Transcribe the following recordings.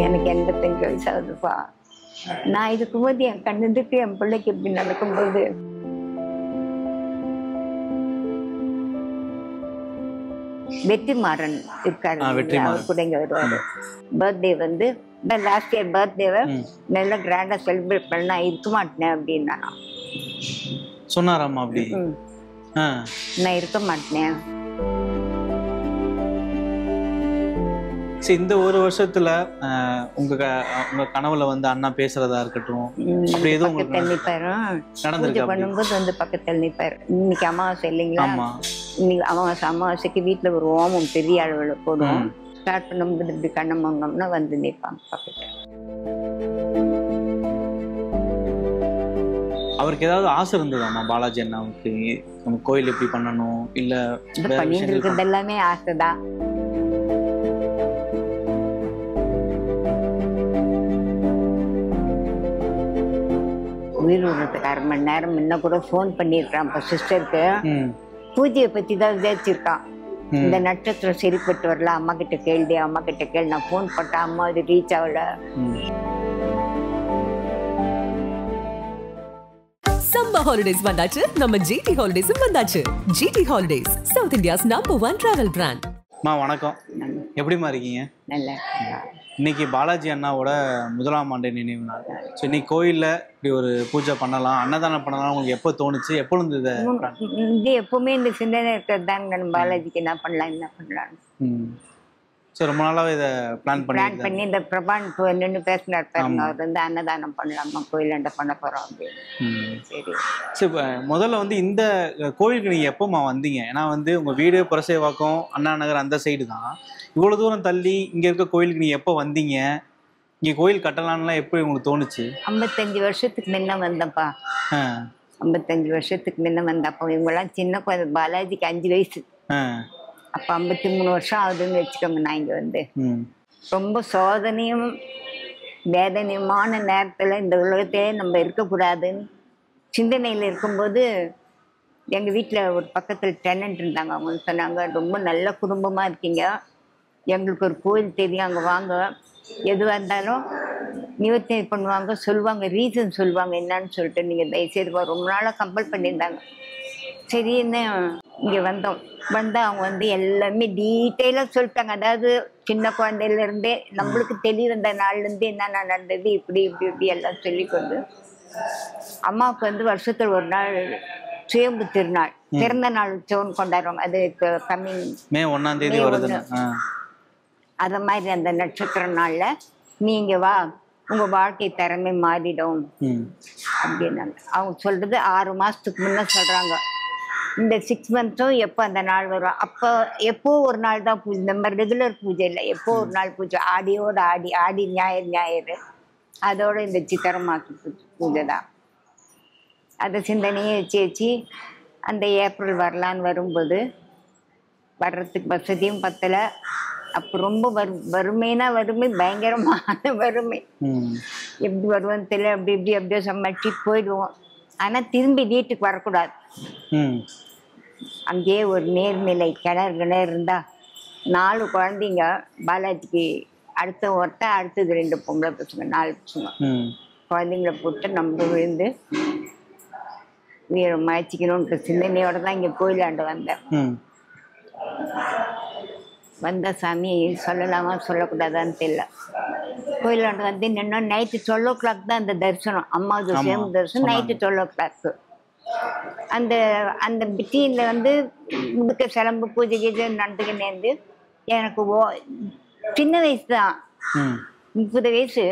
எனக்கு 85 வயசாகுதுப்பா. நான் இருக்கும்போது என் கண்ணுக்கு என் பிள்ளைக்கு இப்படி நடக்கும்போது வெற்றிமாறன் இருக்காரு, அவர் கூட இங்க வருவாரு. பர்த்டே வந்து லாஸ்ட் இயர் பர்த்டேவை நல்லா கிராண்டா செலிப்ரேட் பண்ண நான் இருக்க மாட்டேன் அப்படின்னா சொன்னாராமா. அப்படி நான் இருக்க மாட்டேன். இந்த ஒரு வருஷத்துல உங்க கனவுல வந்து அண்ணா பேசுறதா இருக்கட்டும், அப்படி எதுவும் பக்கத்தில் நிப்பாரு. பூஜை பண்ணும்போது வந்து பக்கத்தில் நிப்பாரு. இன்னைக்கு அமாவாசை இல்லைங்களா, இன்னைக்கு அமாவாசைக்கு வீட்டுல ஒரு ஓமம் பெரிய அளவுல போடும். ஸ்டார்ட் பண்ணும்போது இப்படி கண்ணமங்கம்னா வந்து நிற்பாங்க பக்கத்துல. அவருக்கு ஏதாவது ஆசை இருந்ததாமா பாலாஜி அண்ணாவுக்கு, நம்ம கோயில் எப்படி பண்ணணும் இல்ல பண்ணிட்டு இருக்கிறது எல்லாமே ஆசைதான். உயிர் விடுறதுக்கு 1/2 மணி நேரம் முன்ன கூட போன் பண்ணிருக்கான் சிஸ்டருக்கு. பூஜையை பத்தி தான் விசாரிச்சிருக்கான். இந்த நட்சத்திரம் சரிப்பட்டு வரல, அம்மா கிட்ட கேள்வி, அம்மா கிட்ட கேள்வி. நான் போன் போட்டேன், அம்மா அது ரீச் ஆகல. சம்மர் ஹாலிடேஸ் வந்தாச்சு, நம்ம ஜிடி ஹாலிடேஸும் வந்தாச்சு. GT holidays, south India's number 1 travel brand. வணக்கம், எப்படிமா இருக்கீங்க? நல்லா. இன்னைக்கு பாலாஜி அண்ணாவோட 1ஆம் ஆண்டு நினைவு நாள். ஸோ இன்னைக்கு கோயில்ல இப்படி ஒரு பூஜை பண்ணலாம், அன்னதானம் பண்ணலாம், உங்களுக்கு எப்போ தோணுச்சு? எப்போ இருந்தது இது? எப்பவுமே இந்த சிந்தனை இருக்கிறது தாங்க, பாலாஜிக்கு என்ன பண்ணலாம். ஸோ ரொம்ப நாளாவே இதை பிளான் பண்ணி இந்த பிரபான் நின்று பேசினார் பாருங்க, அவர் வந்து அன்னதானம் பண்ணலாமா, கோயிலாண்ட பண்ண போறோம் அப்படின்னு. சரி. இப்போ முதல்ல வந்து இந்த கோயிலுக்கு நீங்க எப்போமா வந்தீங்க? ஏன்னா வந்து உங்க வீடு புரசேவாக்கம் அண்ணா நகர் அந்த சைடு தான். இவ்வளவு தூரம் தள்ளி இங்க இருக்க கோயிலுக்கு நீங்க எப்போ வந்தீங்க? இங்க கோயில் கட்டலாம்லாம் எப்படி உங்களுக்கு தோணுச்சு? 55 வருஷத்துக்கு முன்ன வந்தப்பா. 55 வருஷத்துக்கு முன்ன வந்தப்போ இவங்கெல்லாம் சின்ன குழந்தை. பாலாஜிக்கு 5 வயசு. அப்ப 53 வருஷம் ஆகுதுன்னு வச்சுக்கோங்க. நான் இங்க வந்து ரொம்ப சோதனையும் வேதனையுமான நேரத்துல இந்த உலகத்தையே நம்ம இருக்கக்கூடாதுன்னு சிந்தனையில இருக்கும்போது எங்க வீட்டுல ஒரு பக்கத்துல டெனன்ட் இருந்தாங்க. அவங்க சொன்னாங்க, ரொம்ப நல்ல குடும்பமா இருக்கீங்க, எங்களுக்கு ஒரு கோயில் தெரியும், அங்க வாங்க, எதுவா இருந்தாலும் நிவர்த்தி பண்ணுவாங்க, சொல்லுவாங்க, ரீசன் சொல்லுவாங்க என்னன்னு சொல்லிட்டு, நீங்க தயவுசெய்து. ரொம்ப நாளா கம்பல் பண்ணியிருந்தாங்க. சரின்னு இங்க வந்தோம். வந்தா அவங்க வந்து எல்லாமே டீட்டெயிலா சொல்லிட்டாங்க. அதாவது சின்ன குழந்தையில இருந்தே நம்மளுக்கு தெளிவு வந்த நாள்ல இருந்து என்னென்ன நடந்தது, இப்படி இப்படி இப்படி எல்லாம் சொல்லிக்கொண்டு, அம்மாவுக்கு வந்து வருஷத்துல ஒரு நாள் சுயம்பு திருநாள், பிறந்த நாள் உற்சவம் கொண்டாடுவாங்க. அது கம்மிங் மே 1ஆம் தேதி வருது. அத மாதிரி அந்த நட்சத்திர நாள்ல நீங்க வா, உங்க வாழ்க்கை திறமை மாறிடும் அப்படின்னாங்க. அவங்க சொல்றது 6 மாசத்துக்கு முன்ன சொல்றாங்க. இந்த 6 மந்த்ஸும் எப்போ அந்த நாள் வரும், அப்போ எப்போ ஒரு நாள் தான் பூஜை, நம்ம ரெகுலர் பூஜை இல்லை, எப்போ ஒரு நாள் பூஜை, ஆடியோட ஆடி ஞாயிறு அதோட இந்த சித்திரை மாச பூஜை தான். அதை சிந்தனையே வச்சு அந்த ஏப்ரல் வரலான்னு வரும்போது வர்றதுக்கு வசதியும் பத்தலை. அப்போ ரொம்ப வறுமைனா வறுமை, பயங்கரமான வறுமை. எப்படி வருவோன்னு தெரியல, அப்படி இப்படி அப்படியே சமைச்சு போயிடுவோம். ஆனா திரும்பி வீட்டுக்கு வரக்கூடாது. அங்கேயே ஒரு நீர்நிலை கிணறு இருந்தா 4 குழந்தைங்க பாலாஜிக்கு அடுத்த ஒருத்தன், அடுத்தது 2 பொம்பளை பசங்க, 4 பசங்க குழந்தைங்கள போட்டு நம்ம விழுந்து உயிரை மாய்ச்சிக்கணுன்ற சிந்தனையோட தான் இங்க கோயிலாண்டு வந்தேன். வந்த சாமி சொல்லலாமா சொல்லக்கூடாதான்னு தெரியல. கோயிலாண்டு வந்து நின்னா நைட்டு 12 o'clock தான் அந்த தரிசனம். அம்மாவுக்கு சேம் தரிசனம் நைட்டு 12 o'clock. அந்த அந்த பிட்டியில வந்து முடுக்க சிலம்பு பூஜை கீஜை நடந்துக்கினேருந்து எனக்கு சின்ன வயசு தான், 30 வயசு,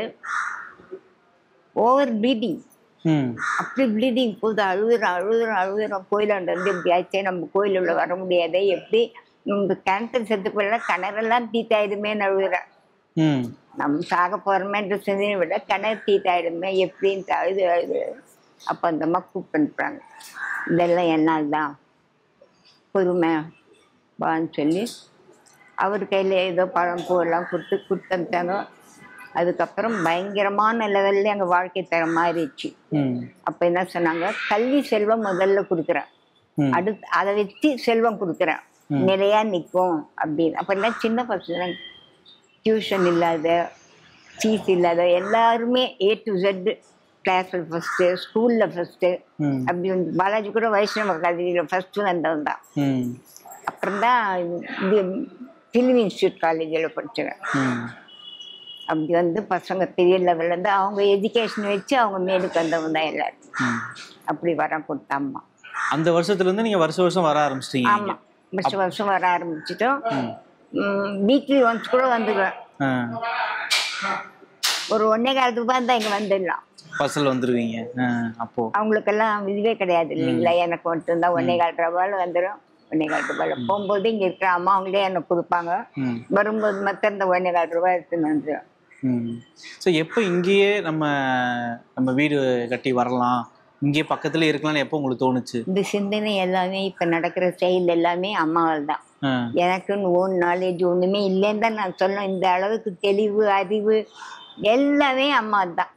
ஓவர் ப்ளீடிங். அப்படி ப்ளீடிங் போகுது, அழுகுறோம். கோயிலாண்டு வந்து இப்படி ஆச்சே, நம்ம கோயில் உள்ள வர முடியாதே, எப்படி நம்ம கேன்சர் செத்து போயிடல, கிணறெல்லாம் தீத்தாயிடுமேன்னு அழுகுறேன். நம்ம சாக போறோமேன்ற சிந்தனை விட கிணறு தீத்தாயிடுமே எப்படின்ட்டு அழுது. அப்போ அந்த அம்மா கூப்பிட்டு அனுப்புறாங்க. இதெல்லாம் என்னால் தான், பொறுமை வான்னு சொல்லி அவர் கையில் ஏதோ பழம் பூவெல்லாம் கொடுத்து அனுப்பிச்சாங்க. அதுக்கப்புறம் பயங்கரமான லெவல்ல எங்கள் வாழ்க்கை தர மாறிடுச்சு. அப்போ என்ன சொன்னாங்க, கல்வி செல்வம் முதல்ல கொடுக்குறேன், அடுத்து அதை வச்சு செல்வம் கொடுக்குறேன், நிறையா நிற்கும் அப்படின்னு. அப்போ எல்லாம் சின்ன பசங்க, டியூஷன் இல்லாத, ஃபீஸ் இல்லாத, எல்லாருமே A to Z கிளாஸில் ஃபஸ்ட்டு, ஸ்கூலில் ஃபஸ்ட்டு. அப்படி வந்து பாலாஜி கூட வைஷ்ணவ கல்வியில் ஃபஸ்ட்டு வந்தவன் தான். அப்புறம் தான் இது ஃபிலிம் இன்ஸ்டியூட் காலேஜில் படித்தேன். அப்படி வந்து பசங்க பெரிய லெவலில் இருந்து அவங்க எஜுகேஷன் வச்சு அவங்க மேலுக்கு வந்தவங்க தான் எல்லாரும். அப்படி வர கொடுத்தா அம்மா. அந்த வருஷத்துலேருந்து நீங்கள் வருஷம் வர ஆரம்பிச்சிட்டீங்க? ஆமாம், வருஷம் வர ஆரம்பிச்சிட்டோம். வீக்லி ஒன்ஸ் கூட வந்துடுவேன். ஒரு 1.25 ரூபாய் தான் இங்கே வந்துடலாம், பஸ்ஸில் வந்துடுவீங்க. அப்போ அவங்களுக்கெல்லாம் இதுவே கிடையாது இல்லைங்களா, எனக்கு மட்டும் தான் 1.25 ரூபாயில் வந்துடும். 1.25 ரூபாயில் போகும்போது இங்கே இருக்கிற அம்மா அவங்களே எனக்கு கொடுப்பாங்க, வரும்போது மட்டும் இந்த 1.25 ரூபாய் எடுத்துன்னு வந்துடும். ஸோ எப்போ இங்கேயே நம்ம வீடு கட்டி வரலாம், இங்கே பக்கத்துல இருக்கலாம்னு எப்போ உங்களுக்கு தோணுச்சு? இந்த சிந்தனை எல்லாமே இப்போ நடக்கிற செயல் எல்லாமே அம்மாவால் தான். எனக்குன்னு ஓன் நாலேஜ் ஒன்றுமே இல்லைன்னு தான் நான் சொல்லணும். இந்த அளவுக்கு தெளிவு, அறிவு எல்லாமே அம்மா தான்.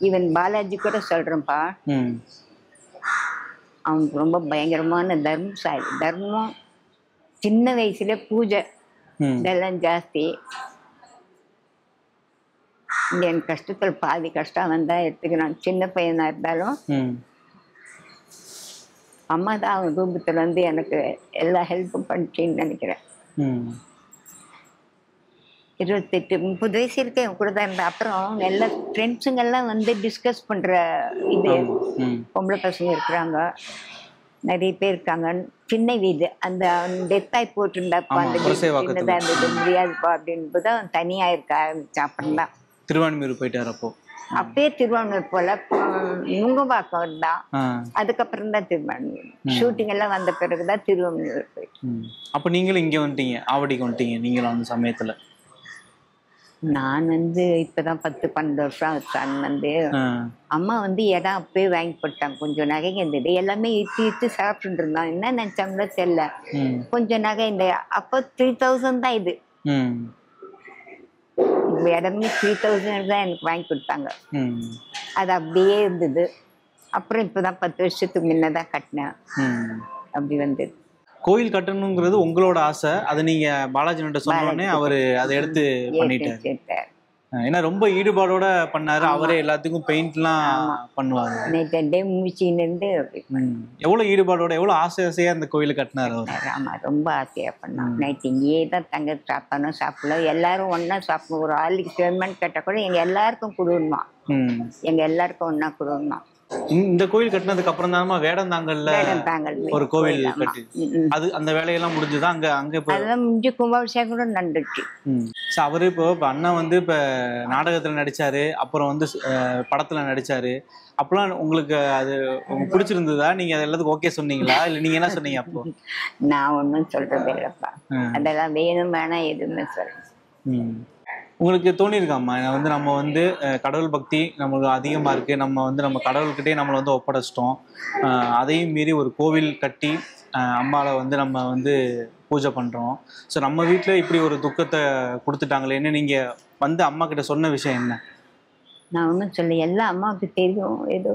ஈவன் பாலாஜி கூட சொல்கிறேன்ப்பா, அவனுக்கு ரொம்ப பயங்கரமான தர்மசாலி. தர்மம் சின்ன வயசுல பூஜை இதெல்லாம் ஜாஸ்தி. என் கஷ்டத்தில் பாதி கஷ்டம் வந்தால் எடுத்துக்கிறான். சின்ன பையனா இருந்தாலும் அம்மா தான் அவன் ரூபத்தில் வந்து எனக்கு எல்லா ஹெல்ப்பும் பண்ணிச்சின்னு நினைக்கிறேன். 28-30 வயசு இருக்கேன் என் கூட தான் இருந்தேன். அப்புறம் எல்லா ஃப்ரெண்ட்ஸுங்கெல்லாம் வந்து டிஸ்கஸ் பண்ணுற இது, பொம்பளை பசங்க இருக்கிறாங்க, நிறைய பேர் இருக்காங்க. சின்ன வீடு, அந்த டெத்தாய் போட்டுருந்தாப்பா, அந்த சின்னதாக இருந்தது, முடியாதுப்பா அப்படின்போது அவன் தனியாக இருக்க ஆரம்பிச்சான். அப்புறம் தான் திருவான்மியூர் போயிட்டார். அப்பயே திருவான்மியூர் போல நுங்கம்பாக்கம் இருந்தான். அதுக்கப்புறம் தான் திருவான்மியூர். ஷூட்டிங் எல்லாம் வந்த பிறகுதான் திருவான்மியூர் போயிட்டு. அப்ப நீங்களும் இங்க வந்துட்டீங்க, ஆவடிக்கு வந்துட்டீங்க நீங்களும் அந்த சமயத்துல? நான் வந்து இப்பதான் 10-12 வருஷம் ஆச்சு வந்து. அம்மா வந்து இடம் அப்பயே வாங்கி போட்டாங்க. கொஞ்சம் நகைங்க இருந்தது, எல்லாமே இட்டு சாப்பிட்டு இருந்தான். என்ன நினைச்சாங்களோ தெரியல, கொஞ்சம் நகை இந்த அப்போ 3000 தான். இது இடமே 3000 தான் எனக்கு வாங்கி கொடுத்தாங்க. அது அப்படியே இருந்தது. அப்புறம் இப்பதான் 10 வருஷத்துக்கு முன்னதான் கட்டினேன். அப்படி வந்தது. கோயில் கட்டணுங்கிறது உங்களோட ஆசை, அதை நீங்க பாலாஜி சொன்னோடனே அவரு அதை எடுத்து பண்ணிட்டாரு. ஏன்னா ரொம்ப ஈடுபாடோட பண்ணாரு. அவரே எல்லாத்துக்கும் பெயிண்ட்லாம் பண்ணுவாங்க. எவ்வளவு ஈடுபாடோட, எவ்வளவு ஆசையா அந்த கோயிலை கட்டினாரு அவர். ஆமா, ரொம்ப ஆசையா பண்ணாங்க. நைட்டு இங்கேயே தான் தங்க சாப்பிடணும், எல்லாரும் ஒன்னா சாப்பிடணும். ஒரு ஆளுக்கு பேமெண்ட் கேட்டா கூட எங்க எல்லாருக்கும் கொடுக்கணுமா, எங்க எல்லாருக்கும் ஒன்னா கொடுக்கணுமா. இந்த கோயில் கட்டினதுக்கு அப்புறம் தான் வேடந்தாங்கல்ல ஒரு கோவில் கட்டி, அது அந்த வேலையெல்லாம் முடிஞ்சுதான் அங்க முடிஞ்சு கும்பாபிஷேகம் கூட நடந்துச்சு. அவரு இப்போ அண்ணா வந்து இப்ப நாடகத்துல நடிச்சாரு, அப்புறம் வந்து படத்துல நடிச்சாரு. அப்பெல்லாம் உங்களுக்கு அது பிடிச்சிருந்ததா? நீங்க அது எல்லாத்துக்கும் ஓகே சொன்னீங்களா, இல்ல நீங்க என்ன சொன்னீங்க அப்போ? நான் ஒன்னும் சொல்றது இல்லப்பா, அதெல்லாம் வேணும் வேணா எதுவுமே சொல்றேன். உங்களுக்கு தோணியிருக்காம்மா, வந்து நம்ம வந்து கடவுள் பக்தி நம்மளுக்கு அதிகமாக இருக்குது, நம்ம கடவுள்கிட்டே நம்மளை வந்து ஒப்படைச்சிட்டோம், அதையும் மீறி ஒரு கோவில் கட்டி அம்மாவை வந்து நம்ம வந்து பூஜை பண்ணுறோம், ஸோ நம்ம வீட்டில் இப்படி ஒரு துக்கத்தை கொடுத்துட்டாங்களேன்னு நீங்கள் வந்து அம்மா கிட்ட சொன்ன விஷயம் என்ன? நான் ஒன்றும் சொல்ல, எல்லாம் அம்மாவுக்கு தெரியும். ஏதோ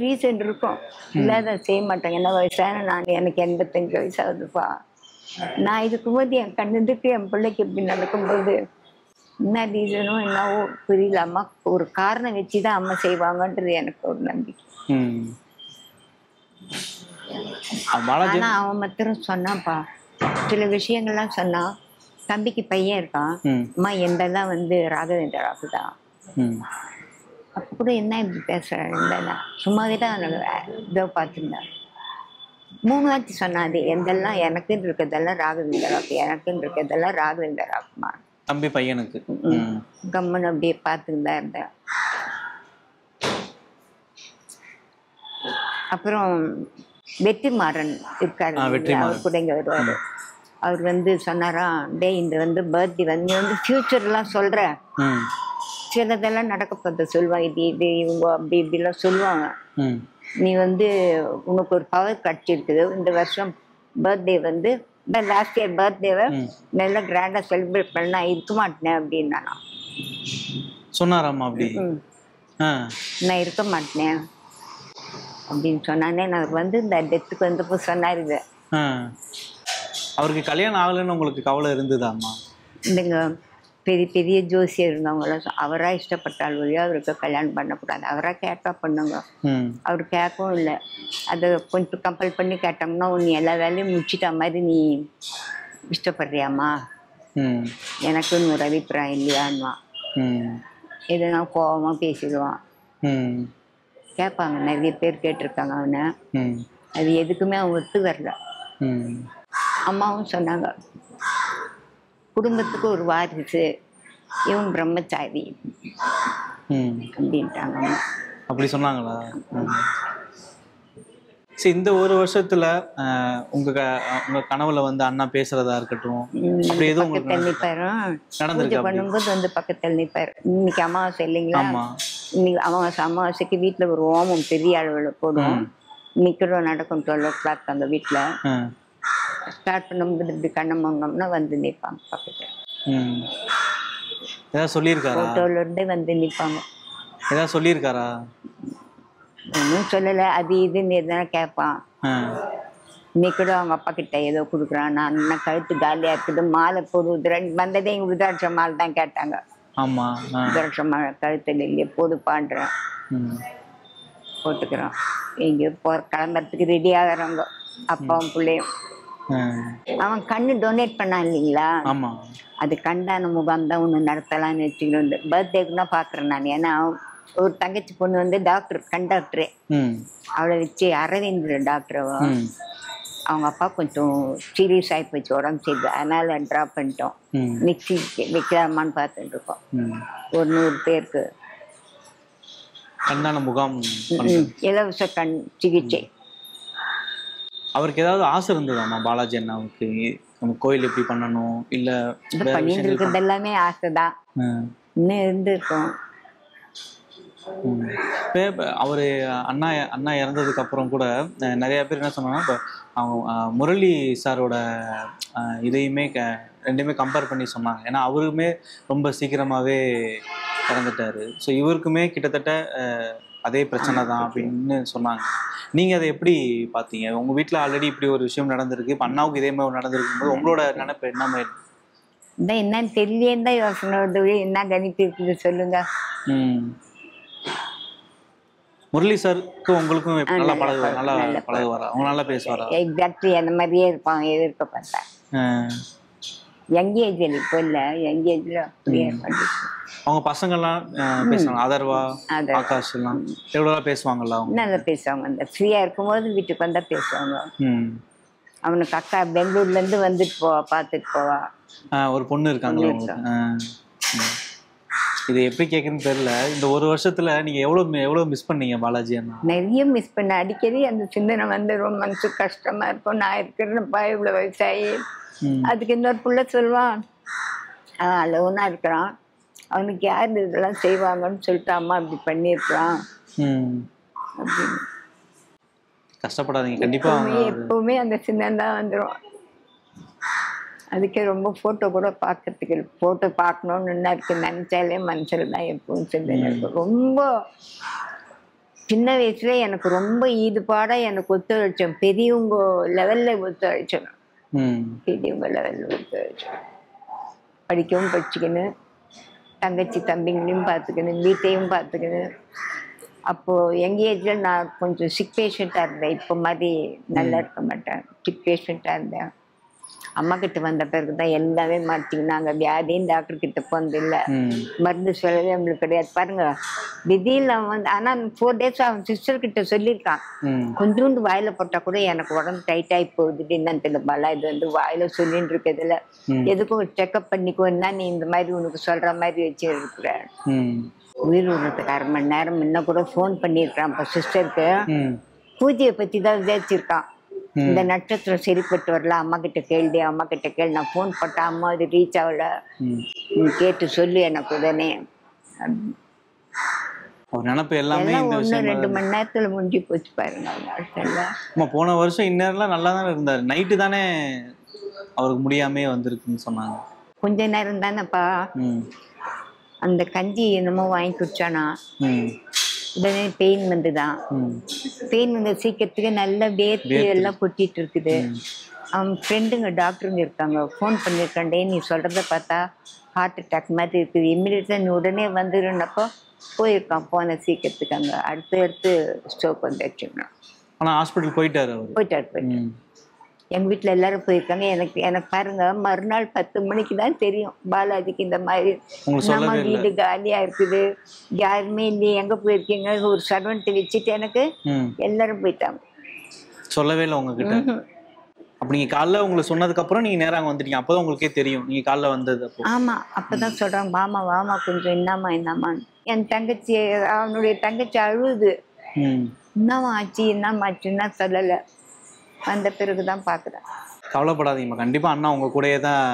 ரீசன் இருக்கும், இல்லாத செய்ய மாட்டாங்க. என்ன வயசான நான், எனக்கு 85 வயசாகுதுப்பா. நான் இருக்கும்போது என் கண்ணுக்கு என் பிள்ளைக்கு இப்படி நடக்கும்போது என்ன ரீசனோ என்னவோ புரியல. அம்மா ஒரு காரணம் வச்சுதான் அம்மா செய்வாங்கன்றது எனக்கு ஒரு நம்பிக்கை. ஆனா அவன் மாத்திரம் சொன்னான்ப்பா, சில விஷயங்கள்லாம் சொன்னான். தம்பிக்கு பையன் இருக்கான், அம்மா எந்தெல்லாம் வந்து ராகவேந்திர ராகுதான். அப்ப கூட என்ன இப்படி பேசுறேன், இல்லைன்னா சும்மாவே தான் இதோ பார்த்துருந்தேன். 3 வாட்டி சொன்னாது, எந்தெல்லாம் எனக்குன்னு இருக்கிறதெல்லாம் ராகவேந்திர ராகு, எனக்குன்னு இருக்கிறதெல்லாம் ராகவேந்திர ராகுமா. தம்பி பையனுக்கு கம்மன் அப்படியே பார்த்துட்டு தான் இருந்தேன். அப்புறம் வெற்றிமாறன் இருக்காரு, அவர் கூட இங்கே வருவார். அவர் வந்து சொன்னாராம், டே இந்த வந்து பர்த்டே வந்து நீ வந்து ஃப்யூச்சர்லாம் சொல்கிற, சிலதெல்லாம் நடக்க போகிறத சொல்லுவாங்க, இது இது இவங்க அப்படி இப்படிலாம் சொல்லுவாங்க. நீ வந்து உனக்கு ஒரு பவர் கிடச்சிருக்குது, இந்த வருஷம் பர்த்டே வந்து இந்த லாஸ்ட் இயர் பர்த்டேவை நல்லா கிராண்டாக செலிப்ரேட் பண்ண நான் இருக்க மாட்டேன் அப்படின்னா சொன்னாராம்மா. அப்படி நான் இருக்க மாட்டேன் அப்படின்னு சொன்னானே. நான் வந்து இந்த டெத்துக்கு வந்தப்போ சொன்னார் இது. அவருக்கு கல்யாணம் ஆகலைன்னு உங்களுக்கு கவலை இருந்ததாம்மா? இல்லைங்க, பெரிய பெரிய ஜோசியர் இருந்தவங்களாம் அவராக இஷ்டப்பட்டால் வழியாக அவருக்கு கல்யாணம் பண்ணக்கூடாது, அவராக கேட்டா பண்ணுங்க. அவர் கேட்கவும் இல்லை. அதை கொஞ்சம் கம்பல் பண்ணி கேட்டோம்னா நீ எல்லா வேலையும் முடிச்சிட்ட மாதிரி நீ இஷ்டப்படுறியாம்மா, எனக்குன்னு ஒரு அபிப்பிராயம் இல்லையான்வான். எதுனா கோபமாக பேசிடுவான். கேட்பாங்க, நிறைய பேர் கேட்டிருக்காங்க அவனை. அது எதுக்குமே அவன் ஒத்து வரல. அம்மாவும் சொன்னாங்க, குடும்பத்துக்கு ஒரு வாரிசு, இவன் பிரம்மச்சாரி அப்படின்ட்டாங்க அம்மா. அப்படி சொன்னாங்களா? சரி, இந்த ஒரு வருஷத்துல உங்க கனவுல வந்து அண்ணா பேசுறதா இருக்கட்டும், அப்படி எதுவும் பூஜை பண்ணும்போது வந்து பக்கத்தில் நிற்பாரு. இன்னைக்கு அமாவாசை இல்லைங்களா, இன்னைக்கு அமாவாசைக்கு வீட்டுல ஒரு ஓமம் பெரிய அளவுல போடும். இன்னைக்கு நடக்கும் 12 o'clock அந்த வீட்டுல. ஸ்டார்ட் பண்ணும்போது இப்படி கண்ணமங்கம்னா வந்து நிற்பாங்க பக்கத்துல. ஏதாவது சொல்லியிருக்காரா? போட்டோல இருந்தே வந்து நிற்பாங்க. ஏதாவது சொல்லியிருக்காரா? ஒன்றும் சொல்லலை. அது இதுன்னு எதுனா கேட்பான். இன்னைக்கு கூட அவங்க அப்பா கிட்ட ஏதோ கொடுக்குறான், நான் இன்னும் கழுத்து காலியா இருக்குது, மாலை போடுவது வந்ததே எங்க உதாட்ச மாலை தான் கேட்டாங்க. உதாட்ச மாலை கழுத்துல இல்லையே போடுப்பான்றேன். போட்டுக்கிறான். எங்கேயோ கிளம்புறதுக்கு ரெடி ஆகுறாங்க அப்பாவும் பிள்ளையும். அவன் கண்ணு டொனேட் பண்ணான் இல்லைங்களா, அது கண்டான முகாம் தான் ஒன்று நடத்தலாம்னு வச்சுக்கணும். பர்த்டேக்கு தான் பாக்குறேன் நான். ஏன்னா ஒரு தங்கச்சி பொண்ணு வந்து டாக்டர், கண்டாக்டரு, அவளை வச்சு அரவிந்த் டாக்டர். அவங்க அப்பா கொஞ்சம் சீரியஸ் ஆகி போச்சு, உடம்பு செய்யுது, அதனால ட்ராப் பண்ணிட்டோம். மிக்சி வைக்கலாமான்னு பார்த்துட்டு இருக்கோம். ஒரு 100 பேருக்கு கண்ணான முகாம், இலவச கண் சிகிச்சை. அவருக்கு ஏதாவது ஆசை இருந்ததாம்மா பாலாஜி அண்ணாவுக்கு, நம்ம கோயில் எப்படி பண்ணணும் இல்ல பண்ணிட்டு இருக்கிறது எல்லாமே ஆசைதான், இன்னும் இருந்திருக்கோம். அவரு அண்ணா இறந்ததுக்கு அப்புறம் கூட நிறைய பேர் என்ன சொன்னாங்கன்னா, இப்போ அவங்க முரளி சாரோட இதையுமே ரெண்டுமே கம்பேர் பண்ணி சொன்னாங்க. ஏன்னா அவருமே ரொம்ப சீக்கிரமாவே இறந்துட்டாரு. ஸோ இவருக்குமே கிட்டத்தட்ட அதே பிரச்சனை தான் அப்படின்னு சொன்னாங்க. நீங்க அதை எப்படி பார்த்தீங்க? உங்க வீட்டில் ஆல்ரெடி இப்படி ஒரு விஷயம் நடந்திருக்கு, இப்போ அண்ணாவுக்கு இதே மாதிரி நடந்திருக்கும் போது உங்களோட நினைப்பு என்ன மாதிரி? என்னன்னு தெரியலேன்னு தான் யோசனை, என்ன கணிப்பு இருக்குது சொல்லுங்க. முரளி சாருக்கு உங்களுக்கும் நல்லா பழகுவாரா? அவங்க நல்லா பேசுவாரா? எக்ஸாக்ட்லி அந்த மாதிரியே இருப்பாங்க. எதிர்க்க பார்த்தேன் யங் ஏஜ்ல, இப்போ இல்லை, யங் ஏஜ்ல அப்படியே அவங்க பசங்கள்லாம் பேசுவாங்க, அதர்வா ஆகாஷ் எல்லாம் எவ்வளோ பேசுவாங்கல்ல? அவங்க நல்லா பேசுவாங்க. அந்த ஃப்ரீயா இருக்கும்போது வீட்டுக்கு வந்தா பேசுவாங்க. அவனுக்கு அக்கா பெங்களூர்ல இருந்து வந்துட்டு போவா, பார்த்துட்டு போவா. ஒரு பொண்ணு இருக்காங்களா? இது எப்படி கேட்குன்னு தெரியல. இந்த ஒரு வருஷத்துல நீங்க எவ்வளவு மிஸ் பண்ணீங்க பாலாஜி அண்ணா? நிறைய மிஸ் பண்ண. அடிக்கடி அந்த சிந்தனை வந்து ரொம்ப மனசு கஷ்டமா இருக்கும். நான் இருக்கிறேன்ப்பா, இவ்வளவு வயசாகி. அதுக்கு இன்னொரு புள்ள சொல்லுவான், அலோனா இருக்கிறான், அவனுக்கு யார் இதெல்லாம் செய்வாங்கன்னு சொல்லிட்டு அம்மா இப்படி பண்ணிருக்கான் அப்படின்னு. கஷ்டப்படாதீங்க, கண்டிப்பா. எப்பவுமே அந்த சிந்தனை தான் வந்துடும். அதுக்கே ரொம்ப போட்டோ கூட பார்க்கறதுக்கு, போட்டோ பார்க்கணும்னு இருக்கு, நினைச்சாலே மனசில் தான் எப்பவும் சிந்தனை இருக்கும். ரொம்ப சின்ன வயசுல எனக்கு ரொம்ப ஈடுபாடா எனக்கு ஒத்துழைச்சோம். பெரியவங்க லெவல்ல ஒத்துழைச்சோம். பெரியவங்க லெவல்ல ஒத்துழைச்சோம். படிக்கவும் படிச்சுக்கணும், தங்கச்சி தம்பிங்களையும் பார்த்துக்கணும், வீட்டையும் பார்த்துக்கணும். அப்போ எங்க ஏஜ்ல நான் கொஞ்சம் சிக் பேஷண்டா இருந்தேன். இப்போ மாதிரி நல்லா இருக்க மாட்டேன். சிக் பேஷண்டா இருந்தேன். அம்மா கிட்ட வந்த பிறகுதான் எல்லாமே மாற்றிக்கினாங்க. வியாதியும் டாக்டர் கிட்ட போனது இல்லை, மருந்து சொல்லவே நம்மளுக்கு கிடையாது. பாருங்க, திடீர்னு அவன் வந்து, ஆனா 4 days அவன் சிஸ்டர் கிட்ட சொல்லியிருக்கான், கொஞ்சோண்டு வாயில போட்டா கூட எனக்கு உடம்பு டைட் ஆகி போகுது என்னன்னு தெரியல பாலா, இது வந்து வாயில சொல்லிட்டு இருக்கிறதுல எதுக்கும் செக்அப் பண்ணிக்கோன்னா நீ இந்த மாதிரி உனக்கு சொல்ற மாதிரி வச்சு இருக்கிற. உயிர் விடுறதுக்கு 1/2 மணி நேரம் முன்ன கூட ஃபோன் பண்ணியிருக்கான் இப்போ சிஸ்டருக்கு. பூஜையை பத்தி தான் விசாரிச்சிருக்கான். இந்த நட்சத்திரம் சரிப்பட்டு வரல, அம்மா கிட்ட கேள்வி. நான் போன் போட்ட அம்மா அது ரீச் ஆகல, நீ கேட்டு சொல்லு எனக்கு உடனே. நினப்பு எல்லாமே 1-2 மணி நேரத்துல முடிஞ்சு போச்சு பாருங்க. போன வருஷம் இந்நேரம்லாம் நல்லா தானே இருந்தாரு. நைட்டு தானே அவருக்கு முடியாமே வந்திருக்குன்னு சொன்னாங்க. கொஞ்ச நேரம் தானேப்பா. அந்த கஞ்சி என்னமோ வாங்கி குடிச்சானா, உடனே பெயின் வந்துதான். பெயின் வந்து சீக்கிரத்துக்கு நல்ல வேர்த்து எல்லாம் கொட்டிட்டு இருக்குது. அவன் ஃப்ரெண்டுங்க டாக்டருங்க இருக்காங்க, ஃபோன் பண்ணியிருக்காண்டே நீ சொல்றத பார்த்தா ஹார்ட் அட்டாக் மாதிரி இருக்குது, இம்மிடியட்டா நீ உடனே வந்துருன்னப்போ போயிருக்கான். போன சீக்கிரத்துக்கு அங்கே அடுத்து ஸ்ட்ரோக் வந்துடுச்சுன்னா. ஆனால் ஹாஸ்பிட்டல் போயிட்டாரு. எங்கள் வீட்டில் எல்லாரும் போயிருக்காங்க. எனக்கு பாருங்க, மறுநாள் 10 மணிக்கு தான் தெரியும் பாலாஜிக்கு இந்த மாதிரி நம்ம வீடு காலியாக இருக்குது, யாருமே இல்லையே, எங்கே போயிருக்கீங்க, ஒரு சர்வெண்ட்டை வச்சுட்டு எனக்கு எல்லாரும் போயிட்டாங்க. சொல்லவே இல்லை உங்ககிட்ட? அப்ப நீங்க காலைல உங்களுக்கு சொன்னதுக்கு அப்புறம் நீங்க நேரா அங்க வந்துட்டீங்க, அப்பதான் உங்களுக்கே தெரியும் நீங்க காலைல வந்தது. அப்போ ஆமா, அப்பதான் சொல்றாங்க வாமா கொஞ்சம் என்னமான்னு. என் தங்கச்சி, அவனுடைய தங்கச்சி அழுகுது, என்னமா ஆச்சுன்னா சொல்லல. வந்த பிறகுதான் பாக்குறேன். கவலைப்படாதீங்கம்மா, கண்டிப்பா அண்ணா உங்க கூடயே தான்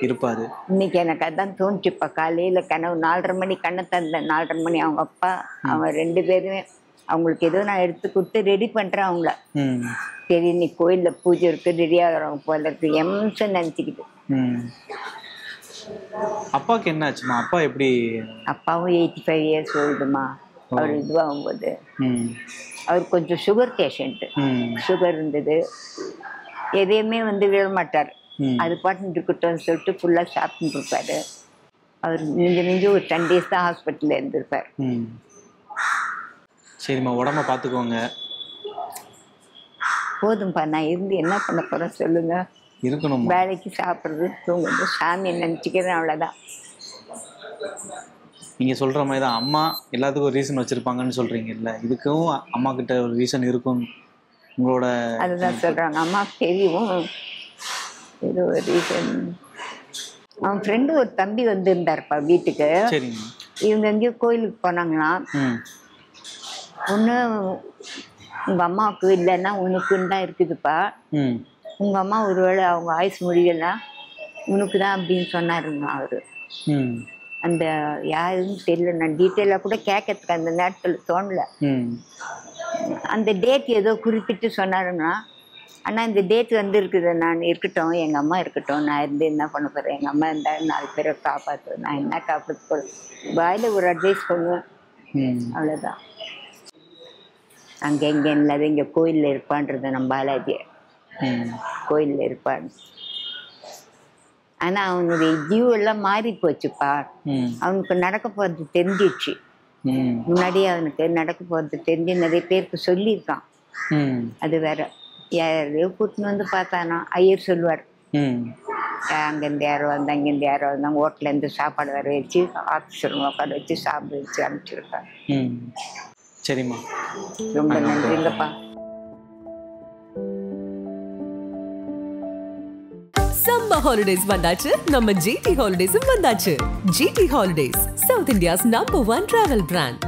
இருப்பாரு. இன்னைக்கு எனக்கு அதான் தோணுச்சுப்பா. காலையில கனவு 4:30 மணி கண்ணை தந்தேன். 4:30 மணி அவங்க அப்பா அவங்க 2 பேருமே அவங்களுக்கு ஏதோ நான் எடுத்து கொடுத்து ரெடி பண்றேன் அவங்கள. சரி நீ கோயில்ல பூஜை இருக்கு, ரெடியாகிறவங்க போல இருக்கு எம்சன் நினைச்சுக்கிட்டு. அப்பாவுக்கு என்ன ஆச்சுமா? அப்பா எப்படி? அப்பாவும் 85 இயர்ஸ் ஓல்டுமா. அவர் இதுவாகும்போது அவர் கொஞ்சம் சுகர் பேஷண்ட், சுகர் இருந்தது. எதையுமே வந்து விழ மாட்டார், அது பாட்டு இருக்கட்டும் சொல்லிட்டு ஃபுல்லா சாப்பிட்டு இருப்பாரு. அவர் மிஞ்சி ஒரு 10 days தான் ஹாஸ்பிட்டல்ல இருந்திருப்பார். சரிம்மா, உடம்ப பாத்துக்கோங்க. போதும்பா, நான் இருந்து என்ன பண்ண போறேன் சொல்லுங்க. இருக்கணும், வேலைக்கு சாப்பிட்றது தூங்குறது, சாமியை நினைச்சுக்கிறேன், அவ்வளவுதான். நீங்க சொல்ற மாதிரி தான் அம்மா எல்லாத்துக்கும் ஒரு ரீசன் வச்சிருப்பாங்கன்னு சொல்றீங்கல்ல, இதுக்கும் அம்மா கிட்ட ஒரு ரீசன் இருக்கும் உங்களோட. அதுதான் சொல்றாங்க, அம்மா தெரியும் ஏதோ ஒரு ரீசன். அவன் ஃப்ரெண்டு ஒரு தம்பி வந்து இருந்தாருப்பா வீட்டுக்கு. இவங்க எங்கேயோ கோயிலுக்கு போனாங்களாம். ஒண்ணு உங்க அம்மாவுக்கு இல்லைன்னா உனக்குன்னு தான் இருக்குதுப்பா. உங்க அம்மா ஒருவேளை அவங்க ஆயுசு முடியலாம் உனக்கு தான் அப்படின்னு சொன்னாருங்க அவரு. அந்த யாருன்னு தெரியல, நான் டீட்டெயிலாக கூட கேட்கறதுக்கு அந்த நேரத்தில் தோணல. அந்த டேட் ஏதோ குறிப்பிட்டு சொன்னாருன்னா, ஆனால் இந்த டேட் வந்து இருக்குது, நான் இருக்கட்டும், எங்கள் அம்மா இருக்கட்டும், நான் இருந்து என்ன பண்ண போகிறேன், எங்கள் அம்மா இருந்தாலும் 4 பேரை காப்பாற்று, நான் என்ன காப்பாற்ற வாயில ஒரு அட்வைஸ் பண்ணுவேன், அவ்வளோதான். அங்கே இங்கே இல்லாத இங்கே கோயிலில் இருப்பான்றது நம்ம பாலாஜியை, கோயிலில் இருப்பான். ஆனா அவனுடைய ஜீவ் எல்லாம் மாறி போச்சுப்பா. அவனுக்கு நடக்க போறது தெரிஞ்சிடுச்சு. முன்னாடியே அவனுக்கு நடக்க போறது தெரிஞ்சு நிறைய பேருக்கு சொல்லியிருக்கான். அது வேற யாரையோ கூட்டின்னு வந்து பார்த்தானா, ஐயர் சொல்லுவார், அங்கேருந்து யாரோ வந்தாங்க, இங்கேருந்து யாரோ வந்தாங்க, ஹோட்டல்ல இருந்து சாப்பாடு வர வச்சு ஆஃபீஸர் உட்கார வச்சு சாப்பிட வச்சு அனுப்பிச்சிருக்காங்க. சரிம்மா, ரொம்ப நன்றிங்கப்பா. சம்மர் ஹாலிடேஸ் வந்தாச்சு, நம்ம ஜிடி ஹாலிடேஸும் வந்தாச்சு. GT holidays, south India's number 1 travel brand.